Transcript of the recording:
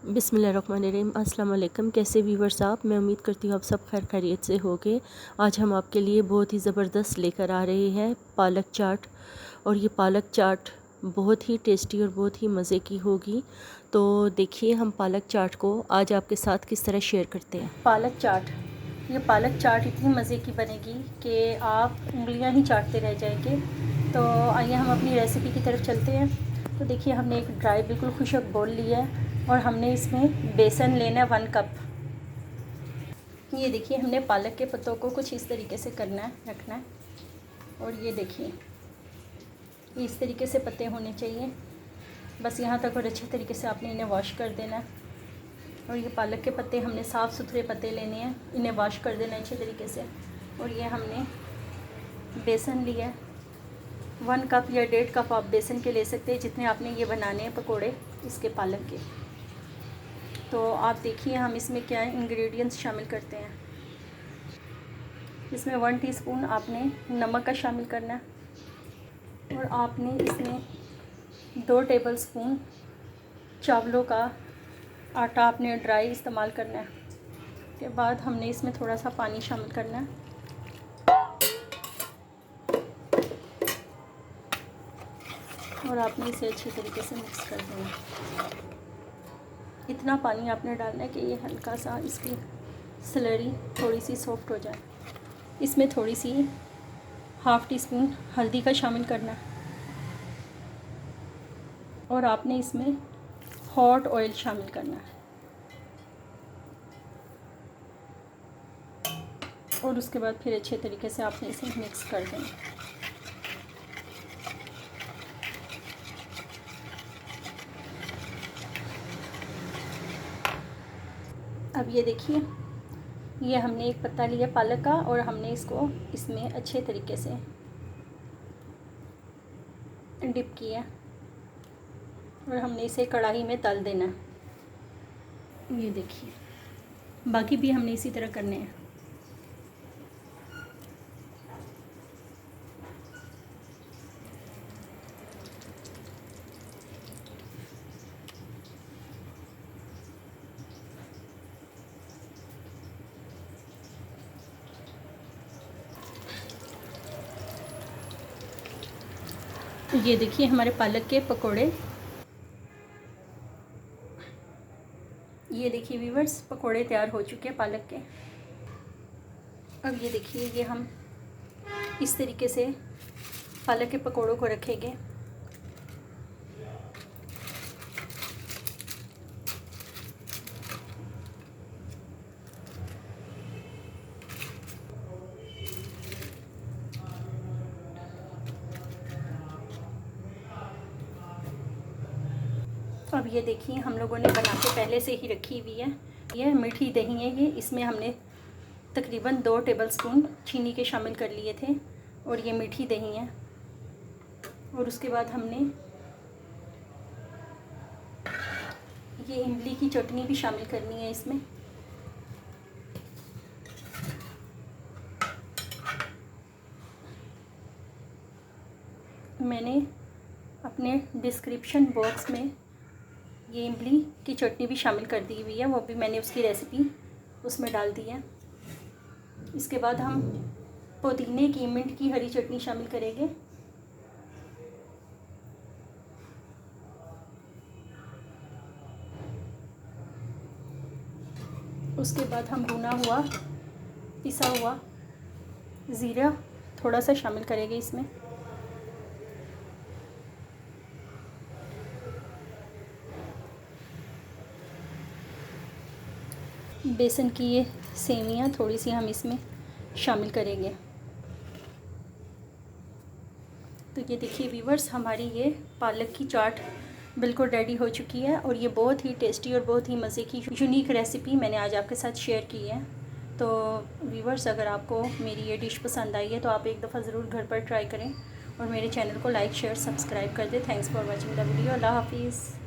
बिस्मिल्लाहिर्रहमानिर्रहीम। अस्सलाम वालेकुम। कैसे व्यूवर्स आप? मैं उम्मीद करती हूँ आप सब खैर खैरियत से होंगे। आज हम आपके लिए बहुत ही ज़बरदस्त लेकर आ रहे हैं पालक चाट, और ये पालक चाट बहुत ही टेस्टी और बहुत ही मज़े की होगी। तो देखिए हम पालक चाट को आज आपके साथ किस तरह शेयर करते हैं। पालक चाट, ये पालक चाट इतनी मज़े की बनेगी कि आप उंगलियां ही चाटते रह जाएंगे। तो आइए हम अपनी रेसिपी की तरफ चलते हैं। तो देखिए हमने एक ड्राई बिल्कुल खुशक बोल लिया है और हमने इसमें बेसन लेना है 1 कप। ये देखिए हमने पालक के पत्तों को कुछ इस तरीके से करना है, रखना है। और ये देखिए इस तरीके से पत्ते होने चाहिए, बस यहाँ तक। और अच्छे तरीके से आपने इन्हें वॉश कर देना है। और ये पालक के पत्ते हमने साफ़ सुथरे पत्ते लेने हैं, इन्हें वॉश कर देना है अच्छे तरीके से। और ये हमने बेसन लिया है 1 कप या 1.5 कप आप बेसन के ले सकते हैं, जितने आपने ये बनाने हैं पकोड़े इसके पालक के। तो आप देखिए हम इसमें क्या इंग्रेडिएंट्स शामिल करते हैं। इसमें 1 टीस्पून आपने नमक का शामिल करना है। और आपने इसमें 2 टेबलस्पून चावलों का आटा आपने ड्राई इस्तेमाल करना है। उसके बाद हमने इसमें थोड़ा सा पानी शामिल करना है। और आपने इसे अच्छी तरीके से मिक्स कर देना। इतना पानी आपने डालना है कि ये हल्का सा इसकी स्लरी थोड़ी सी सॉफ्ट हो जाए। इसमें थोड़ी सी 1/2 टीस्पून हल्दी का शामिल करना है। और आपने इसमें हॉट ऑयल शामिल करना है। और उसके बाद फिर अच्छे तरीके से आपने इसे मिक्स कर देना। अब ये देखिए ये हमने एक पत्ता लिया पालक का, और हमने इसको इसमें अच्छे तरीके से डिप किया। और हमने इसे कढ़ाई में तल देना। ये देखिए बाकी भी हमने इसी तरह करने हैं। ये देखिए हमारे पालक के पकोड़े, ये देखिए व्यूवर्स पकोड़े तैयार हो चुके हैं पालक के। अब ये देखिए ये हम इस तरीके से पालक के पकोड़ों को रखेंगे। अब ये देखिए हम लोगों ने बना के पहले से ही रखी हुई है। ये मीठी दही है, ये इसमें हमने तकरीबन 2 टेबलस्पून चीनी के शामिल कर लिए थे। और ये मीठी दही है। और उसके बाद हमने ये इमली की चटनी भी शामिल करनी है इसमें। मैंने अपने डिस्क्रिप्शन बॉक्स में ये इमली की चटनी भी शामिल कर दी हुई है, वो भी मैंने उसकी रेसिपी उसमें डाल दी है। इसके बाद हम पुदीने की मिंट की हरी चटनी शामिल करेंगे। उसके बाद हम भुना हुआ पिसा हुआ ज़ीरा थोड़ा सा शामिल करेंगे इसमें। बेसन की ये सेवियाँ थोड़ी सी हम इसमें शामिल करेंगे। तो ये देखिए व्यूवर्स हमारी ये पालक की चाट बिल्कुल रेडी हो चुकी है। और ये बहुत ही टेस्टी और बहुत ही मज़े की यूनिक रेसिपी मैंने आज आपके साथ शेयर की है। तो व्यूवर्स अगर आपको मेरी ये डिश पसंद आई है तो आप एक दफ़ा ज़रूर घर पर ट्राई करें और मेरे चैनल को लाइक शेयर सब्सक्राइब कर दें। Thanks for watching the video. अल्लाह हाफिज़।